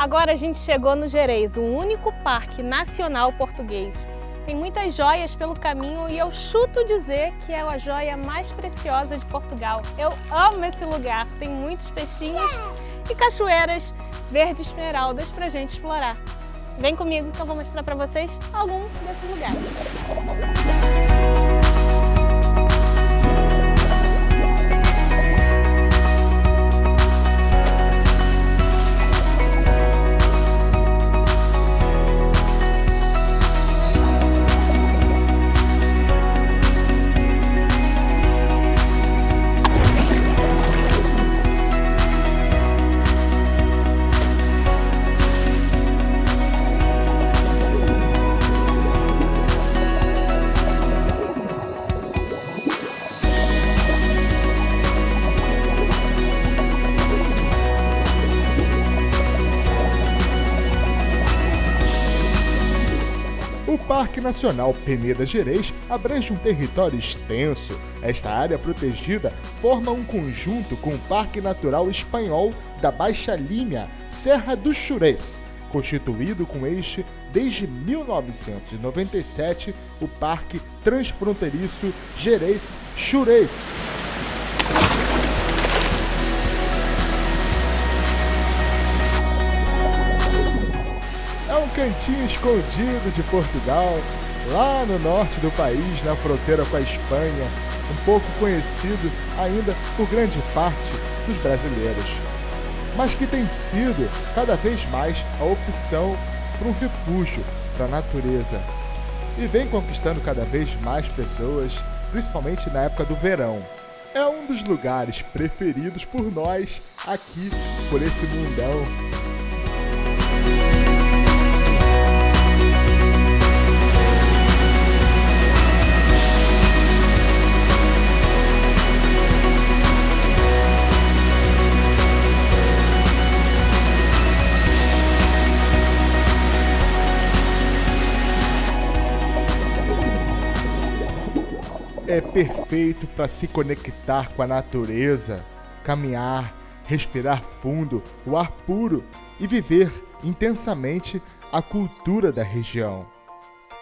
Agora a gente chegou no Gerês, o único parque nacional português. Tem muitas joias pelo caminho e eu chuto dizer que é a joia mais preciosa de Portugal. Eu amo esse lugar, tem muitos peixinhos e cachoeiras verde esmeraldas pra gente explorar. Vem comigo que eu vou mostrar pra vocês algum desses lugares. O Parque Nacional Peneda Gerês abrange um território extenso. Esta área protegida forma um conjunto com o Parque Natural Espanhol da Baixa Línia, Serra do Xurés. Constituído com este desde 1997, o Parque Transfronteiriço Gerês-Xurés. É um cantinho escondido de Portugal, lá no norte do país, na fronteira com a Espanha, um pouco conhecido ainda por grande parte dos brasileiros, mas que tem sido cada vez mais a opção para um refúgio para a natureza e vem conquistando cada vez mais pessoas, principalmente na época do verão. É um dos lugares preferidos por nós aqui, por esse mundão. É perfeito para se conectar com a natureza, caminhar, respirar fundo o ar puro e viver intensamente a cultura da região.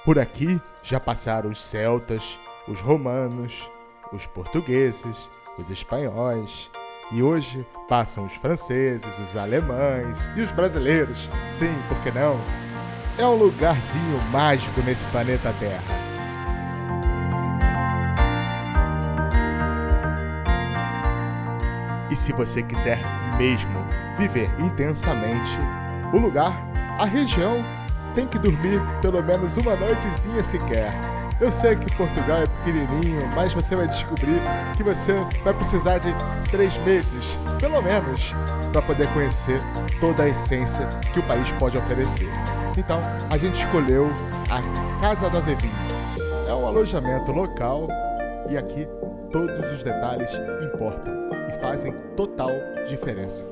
Por aqui já passaram os celtas, os romanos, os portugueses, os espanhóis e hoje passam os franceses, os alemães e os brasileiros. Sim, por que não? É um lugarzinho mágico nesse planeta Terra. E se você quiser mesmo viver intensamente o lugar, a região tem que dormir pelo menos uma noitezinha sequer. Eu sei que Portugal é pequenininho, mas você vai descobrir que você vai precisar de 3 meses, pelo menos, para poder conhecer toda a essência que o país pode oferecer. Então, a gente escolheu a Casa do Azevinho. É um alojamento local e aqui todos os detalhes importam e fazem total diferença.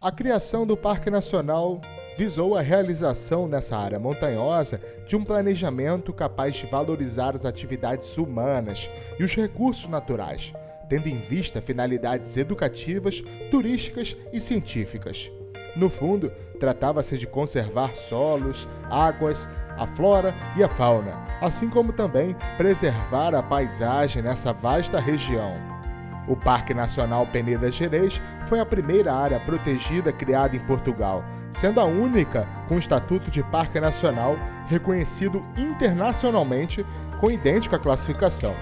A criação do Parque Nacional visou a realização nessa área montanhosa de um planejamento capaz de valorizar as atividades humanas e os recursos naturais, tendo em vista finalidades educativas, turísticas e científicas. No fundo, tratava-se de conservar solos, águas, a flora e a fauna, assim como também preservar a paisagem nessa vasta região. O Parque Nacional Peneda Gerês foi a primeira área protegida criada em Portugal, sendo a única com estatuto de Parque Nacional reconhecido internacionalmente com idêntica classificação.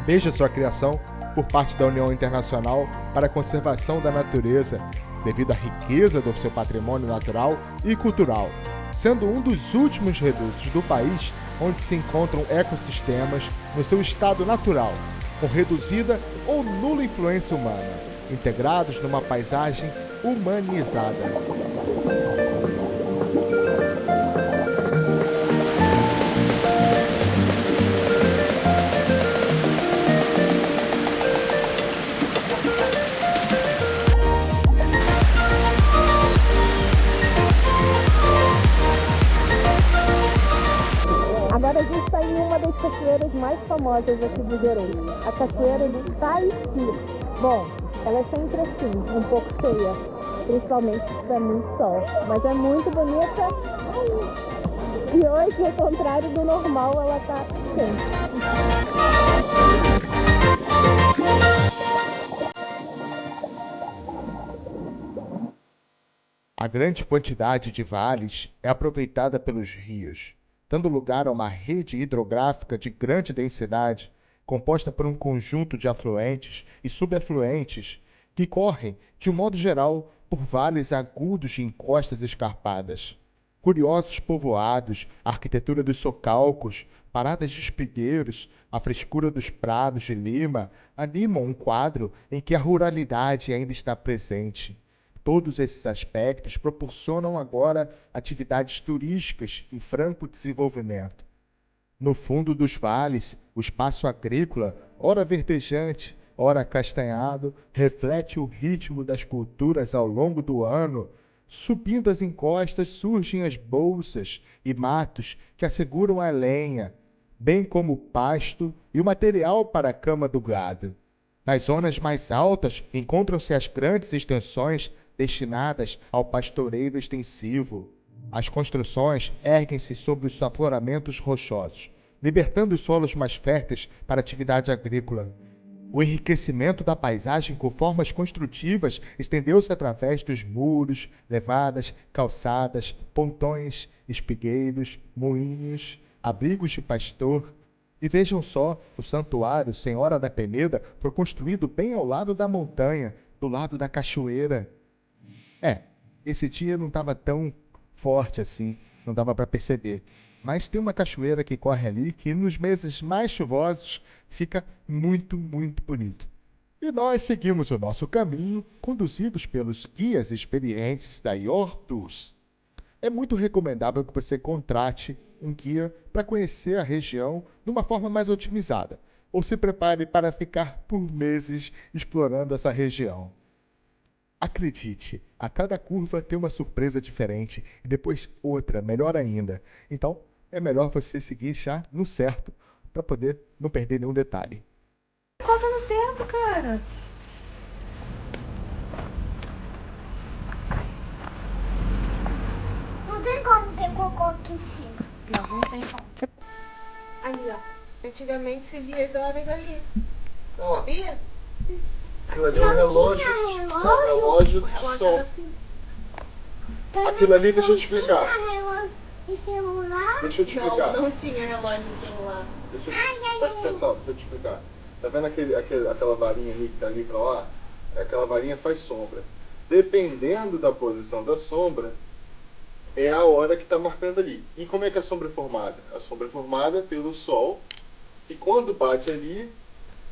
Desde a sua criação, por parte da União Internacional para a Conservação da Natureza, devido à riqueza do seu patrimônio natural e cultural, sendo um dos últimos redutos do país onde se encontram ecossistemas no seu estado natural, com reduzida ou nula influência humana, integrados numa paisagem humanizada. Agora a gente está em uma das cachoeiras mais famosas aqui do Gerês, a cachoeira do Taici. Bom, ela é sempre assim, um pouco feia, principalmente se é muito sol, mas é muito bonita. E hoje, ao contrário do normal, ela está quente. A grande quantidade de vales é aproveitada pelos rios, dando lugar a uma rede hidrográfica de grande densidade, composta por um conjunto de afluentes e subafluentes que correm, de um modo geral, por vales agudos de encostas escarpadas. Curiosos povoados, a arquitetura dos socalcos, paradas de espigueiros, a frescura dos prados de lima animam um quadro em que a ruralidade ainda está presente. Todos esses aspectos proporcionam agora atividades turísticas em franco desenvolvimento. No fundo dos vales, o espaço agrícola, ora verdejante, ora castanhado, reflete o ritmo das culturas ao longo do ano. Subindo as encostas surgem as bolsas e matos que asseguram a lenha, bem como o pasto e o material para a cama do gado. Nas zonas mais altas encontram-se as grandes extensões destinadas ao pastoreio extensivo. As construções erguem-se sobre os afloramentos rochosos, libertando os solos mais férteis para a atividade agrícola. O enriquecimento da paisagem com formas construtivas estendeu-se através dos muros, levadas, calçadas, pontões, espigueiros, moinhos, abrigos de pastor. E vejam só, o santuário Senhora da Peneda foi construído bem ao lado da montanha, do lado da cachoeira. Esse dia não estava tão forte assim, não dava para perceber. Mas tem uma cachoeira que corre ali que nos meses mais chuvosos fica muito, muito bonito. E nós seguimos o nosso caminho, conduzidos pelos guias experientes da Your Tours. É muito recomendável que você contrate um guia para conhecer a região de uma forma mais otimizada, ou se prepare para ficar por meses explorando essa região. Acredite, a cada curva tem uma surpresa diferente e depois outra, melhor ainda. Então, é melhor você seguir já no certo para poder não perder nenhum detalhe. Coloca no teto, cara. Não tem como ter cocô aqui em cima. Não tem como. Ali, ó. Antigamente se via as horas ali. Ó, Sabia? aquilo ali é um relógio. Relógio? Relógio O de relógio sol. era assim. Aquilo ali, deixa eu te explicar. Relógio e celular? Deixa eu te explicar. Não tinha relógio no celular. Presta atenção, deixa eu te explicar. Tá vendo aquela varinha ali que tá ali pra lá? Aquela varinha faz sombra. Dependendo da posição da sombra, é a hora que tá marcando ali. E como é que a sombra é formada? A sombra é formada pelo sol. E quando bate ali,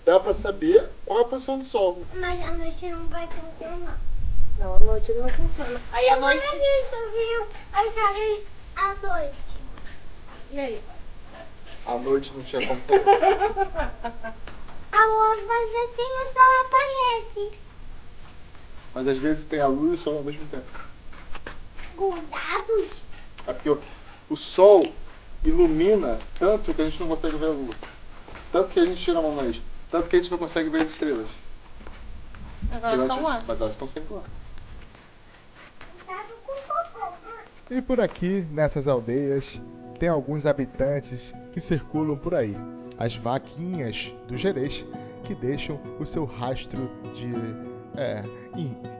dá pra saber qual é a posição do sol. Mas a noite não vai funcionar. Não, a noite não funciona. Aí a noite. Mas a gente viu as horas à noite. E aí? À noite não tinha como saber. A luz faz assim e o sol aparece. Mas às vezes tem a luz e o sol ao mesmo tempo. Grudados? É porque o sol ilumina tanto que a gente não consegue ver a lua. Tanto que a gente tira a mão na noite. Tanto que a gente não consegue ver as estrelas. Agora estão lá. Mas elas estão sempre lá. Cuidado com o cocô. E por aqui, nessas aldeias, tem alguns habitantes que circulam por aí. As vaquinhas do Gerês, que deixam o seu rastro de...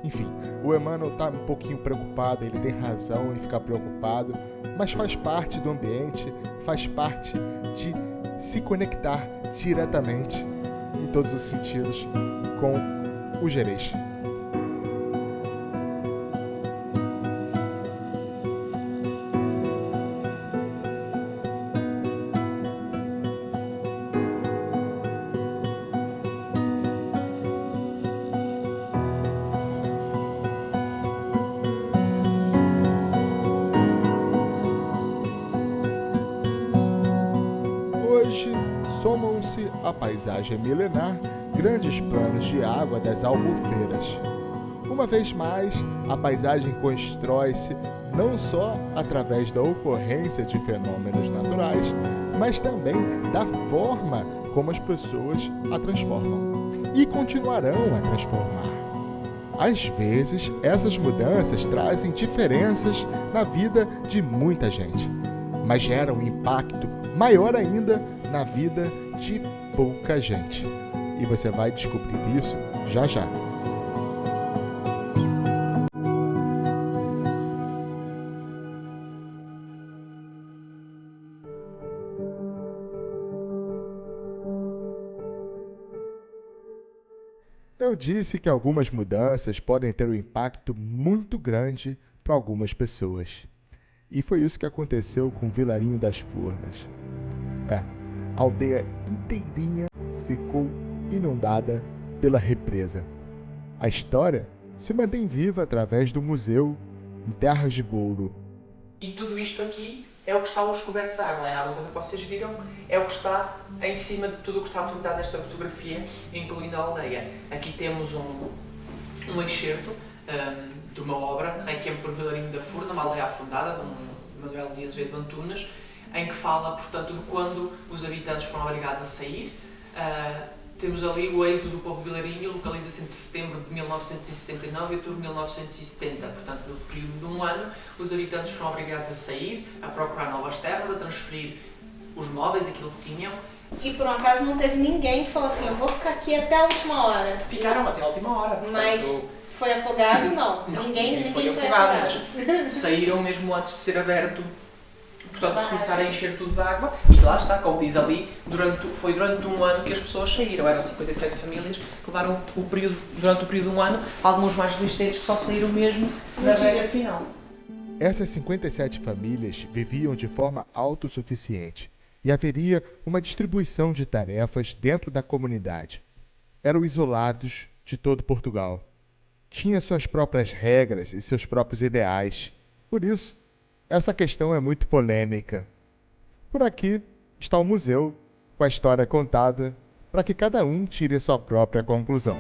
enfim, o Emmanuel tá um pouquinho preocupado, ele tem razão em ficar preocupado, mas faz parte do ambiente, faz parte de se conectar diretamente. todos os sentidos com o Gerês. Hoje, somam-se à paisagem milenar grandes planos de água das Albufeiras. Uma vez mais, a paisagem constrói-se não só através da ocorrência de fenômenos naturais, mas também da forma como as pessoas a transformam e continuarão a transformar. Às vezes, essas mudanças trazem diferenças na vida de muita gente, mas geram um impacto maior ainda na vida de pouca gente. E você vai descobrir isso já já. Eu disse que algumas mudanças podem ter um impacto muito grande para algumas pessoas. E foi isso que aconteceu com o Vilarinho das Furnas. A aldeia inteirinha ficou inundada pela represa. A história se mantém viva através do museu em Terras de Bouro. E tudo isto aqui é o que está hoje coberto de água. A água que vocês viram é o que está em cima de tudo o que está apresentado nesta fotografia, incluindo a aldeia. Aqui temos um excerto de uma obra, Requiem por Vilarinho da Furna, uma aldeia afundada, de Manuel Dias Azevedo Antunes, em que fala, portanto, de quando os habitantes foram obrigados a sair. Temos ali o êxodo do povo vilarinho, localiza-se entre setembro de 1969 e outubro de 1970. Portanto, no período de um ano, os habitantes foram obrigados a sair, a procurar novas terras, a transferir os móveis, aquilo que tinham. E por um acaso não teve ninguém que falou assim, eu vou ficar aqui até a última hora. Ficaram até a última hora. Portanto, mas foi afogado? Não. Ninguém foi afogado, mas saíram mesmo antes de ser aberto. Portanto, se começar a encher tudo de água, e lá está, como diz ali, foi durante um ano que as pessoas saíram. Eram 57 famílias que levaram durante o período de um ano, alguns mais resistentes que só saíram mesmo na rega final. Essas 57 famílias viviam de forma autossuficiente e haveria uma distribuição de tarefas dentro da comunidade. Eram isolados de todo Portugal. Tinham suas próprias regras e seus próprios ideais. Por isso, essa questão é muito polêmica. Por aqui está o museu, com a história contada, para que cada um tire a sua própria conclusão.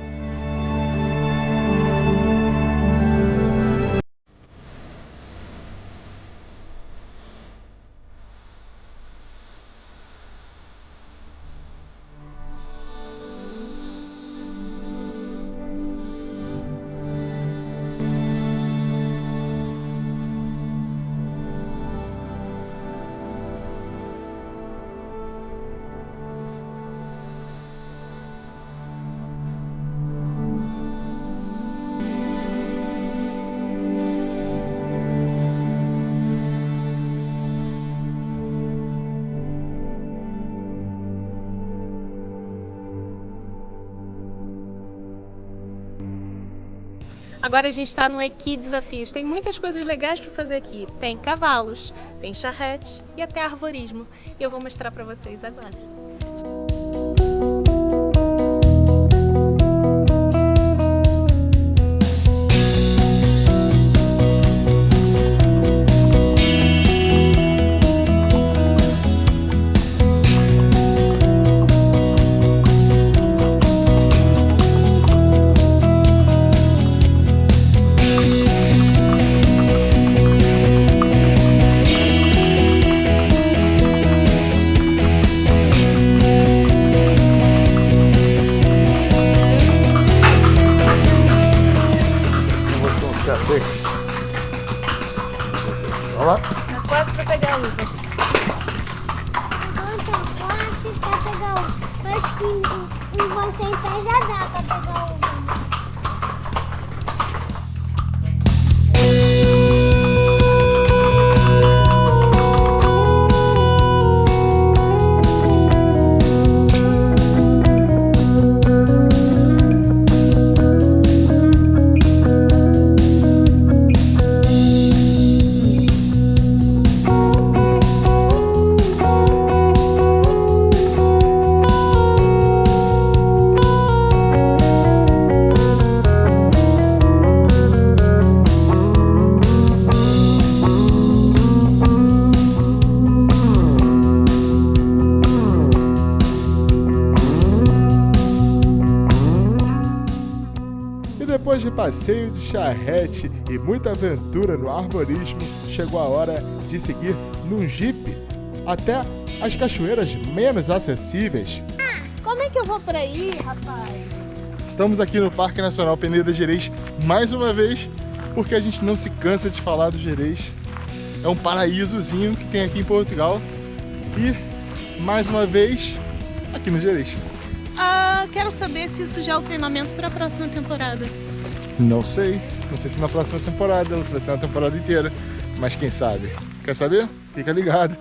Agora a gente está no Equi Desafios. Tem muitas coisas legais para fazer aqui. Tem cavalos, tem charrete e até arvorismo. E eu vou mostrar para vocês agora. Vamos lá? Tá quase para pegar a luva. Quase pra pegar uva. Acho que em você então já dá pra pegar uva. de passeio de charrete e muita aventura no arborismo, chegou a hora de seguir num jipe até as cachoeiras menos acessíveis. Como é que eu vou pra aí, rapaz? Estamos aqui no Parque Nacional Peneda Gerês mais uma vez, porque a gente não se cansa de falar do Gerês. É um paraísozinho que tem aqui em Portugal e, mais uma vez, aqui no Gerês. Quero saber se isso já é o treinamento para a próxima temporada. Não sei se na próxima temporada ou se vai ser uma temporada inteira, mas quem sabe? Quer saber? Fica ligado.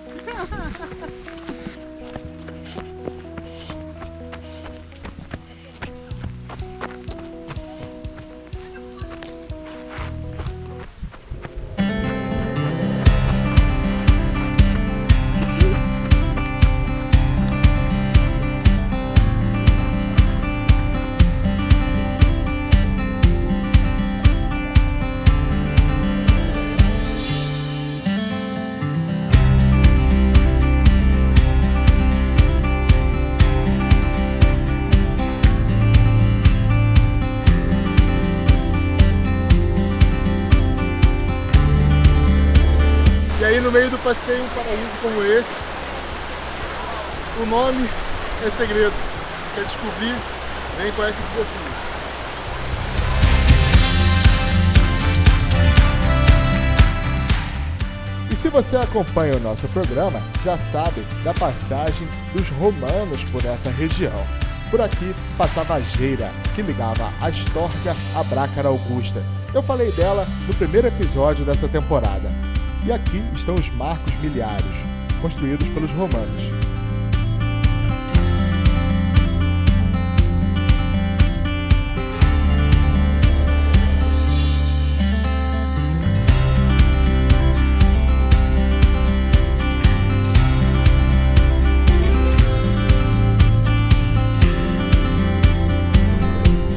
E aí no meio do passeio, um paraíso como esse, o nome é segredo. Quer descobrir? Vem com esse desafio. E se você acompanha o nosso programa, já sabe da passagem dos romanos por essa região. Por aqui passava a Geira, que ligava Astorga a Brácara Augusta. Eu falei dela no primeiro episódio dessa temporada. E aqui estão os marcos miliários, construídos pelos romanos.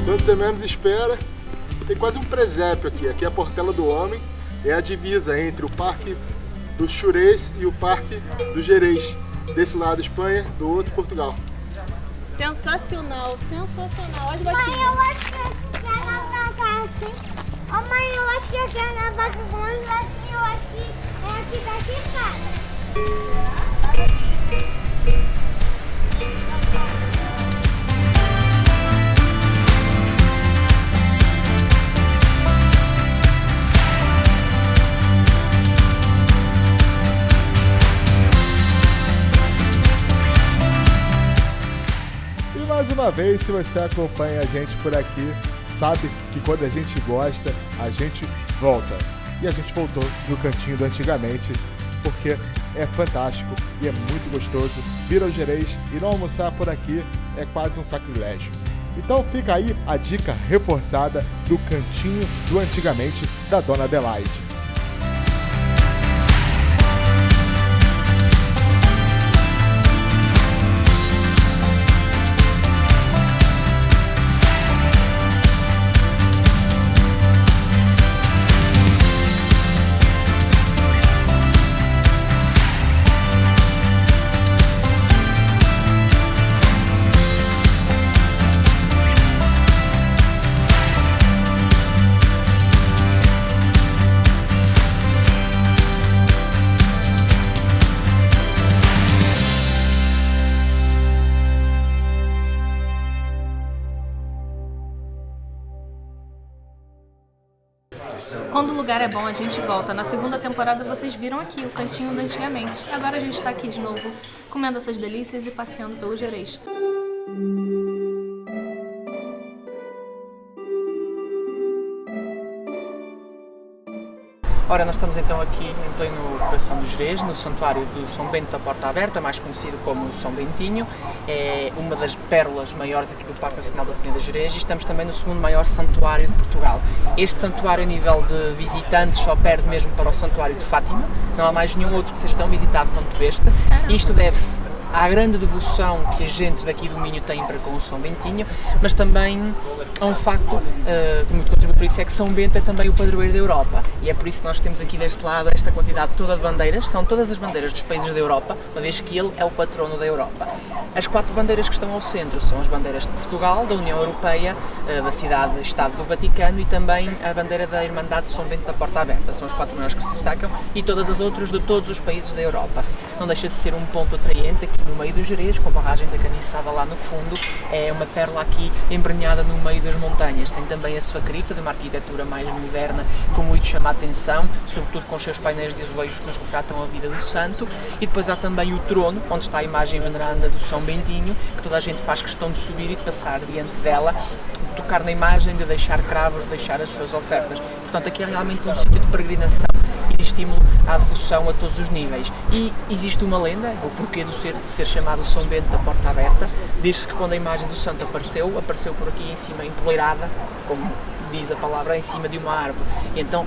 Quando você menos espera, tem quase um presépio aqui. Aqui é a Portela do Homem. É a divisa entre o Parque do Xurés e o Parque do Gerês. Desse lado Espanha, do outro Portugal. Sensacional, sensacional. Olha aqui. Mãe, eu acho que é na vaca assim. Ô mãe, eu acho que é na vaca assim, eu acho que é aqui da chicada. Mais uma vez, se você acompanha a gente por aqui, sabe que quando a gente gosta, a gente volta. E a gente voltou do cantinho do antigamente, porque é fantástico e é muito gostoso vir ao Gerês e não almoçar por aqui é quase um sacrilégio. Então fica aí a dica reforçada do cantinho do antigamente da Dona Adelaide. Quando o lugar é bom, a gente volta. Na segunda temporada vocês viram aqui o cantinho do antigamente. Agora a gente está aqui de novo, comendo essas delícias e passeando pelo Gerês. Ora, nós estamos então aqui em pleno coração do Gerês, no Santuário do São Bento da Porta Aberta, mais conhecido como São Bentinho. É uma das pérolas maiores aqui do Parque Nacional da Peneda Gerês e estamos também no segundo maior santuário de Portugal. Este santuário, a nível de visitantes, só perde mesmo para o Santuário de Fátima. Não há mais nenhum outro que seja tão visitado quanto este. Isto deve-se à grande devoção que a gente daqui do Minho tem para com o São Bentinho, mas também há um facto que muito contribui por isso, é que São Bento é também o padroeiro da Europa, e é por isso que nós temos aqui deste lado esta quantidade toda de bandeiras, são todas as bandeiras dos países da Europa, uma vez que ele é o patrono da Europa. As 4 bandeiras que estão ao centro são as bandeiras de Portugal, da União Europeia, da cidade-estado do Vaticano e também a bandeira da Irmandade de São Bento da Porta Aberta. São as 4 maiores que se destacam e todas as outras de todos os países da Europa. Não deixa de ser um ponto atraente aqui no meio do Gerês, com a barragem da Caniçada lá no fundo. É uma pérola aqui embrenhada no meio das montanhas. Tem também a sua cripta, de uma arquitetura mais moderna, que muito chama a atenção, sobretudo com os seus painéis de azulejos que nos retratam a vida do santo. E depois há também o trono, onde está a imagem veneranda do São Bentinho, que toda a gente faz questão de subir e de passar diante dela, de tocar na imagem, de deixar cravos, de deixar as suas ofertas. Portanto, aqui é realmente um sítio de peregrinação e de estímulo à devoção a todos os níveis. E existe uma lenda, o porquê de ser chamado São Bento da Porta Aberta. Diz-se que quando a imagem do santo apareceu por aqui em cima, empoleirada, como diz a palavra, em cima de uma árvore. E então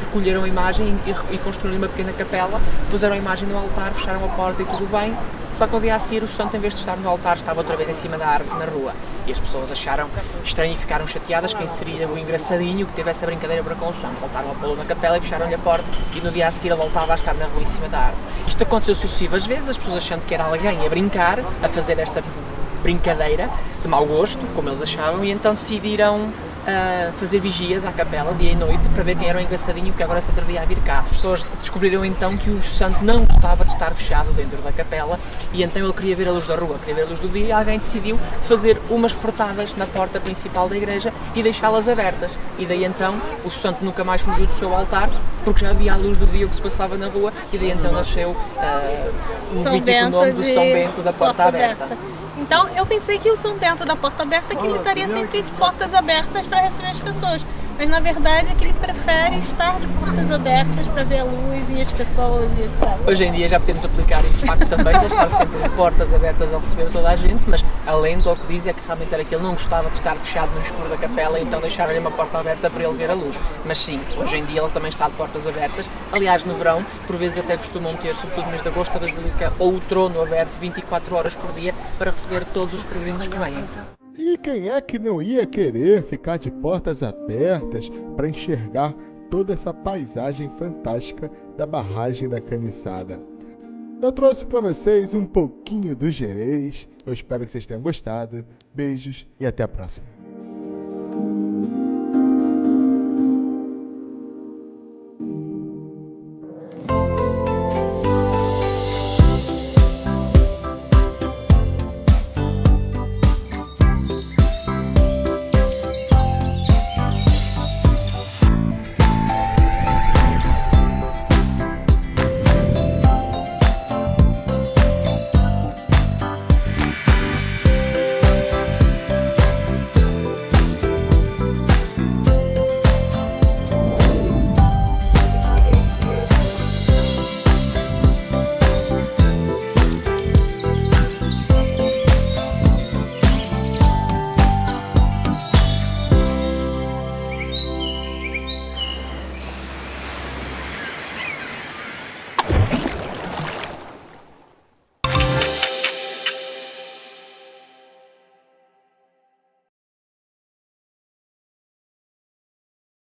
recolheram a imagem e construíram uma pequena capela, puseram a imagem no altar, fecharam a porta e tudo bem. Só que ao dia a seguir o santo, em vez de estar no altar, estava outra vez em cima da árvore na rua. E as pessoas acharam estranho e ficaram chateadas. Quem seria o engraçadinho que teve essa brincadeira para com o santo? Voltaram a pô-lo na capela e fecharam-lhe a porta, e no dia a seguir ele voltava a estar na rua em cima da árvore. Isto aconteceu sucessivas vezes, as pessoas achando que era alguém a brincar, a fazer esta brincadeira de mau gosto, como eles achavam, e então decidiram fazer vigias à capela dia e noite para ver quem era o engraçadinho que agora se atrevia a vir cá. As pessoas descobriram então que o santo não gostava de estar fechado dentro da capela e então ele queria ver a luz da rua, queria ver a luz do dia, e alguém decidiu fazer umas portadas na porta principal da igreja e deixá-las abertas. E daí então o santo nunca mais fugiu do seu altar, porque já havia a luz do dia o que se passava na rua, e daí então nasceu o mítico nome do São Bento da Porta Aberta. Então eu pensei que o São Bento da Porta Aberta que ele estaria sempre de portas abertas para receber as pessoas, mas na verdade é que ele prefere estar de portas abertas para ver a luz e as pessoas e etc. Hoje em dia já podemos aplicar esse facto também, de estar sempre de portas abertas a receber toda a gente, mas a lenda o que diz é que realmente era que ele não gostava de estar fechado no escuro da capela, então deixaram-lhe uma porta aberta para ele ver a luz. Mas sim, hoje em dia ele também está de portas abertas. Aliás, no verão, por vezes até costumam ter, sobretudo no mês de agosto, a Basílica ou o trono aberto 24 horas por dia para receber todos os peregrinos que vêm. E quem é que não ia querer ficar de portas abertas para enxergar toda essa paisagem fantástica da barragem da Caniçada? Eu trouxe para vocês um pouquinho do Gerês. Eu espero que vocês tenham gostado. Beijos e até a próxima.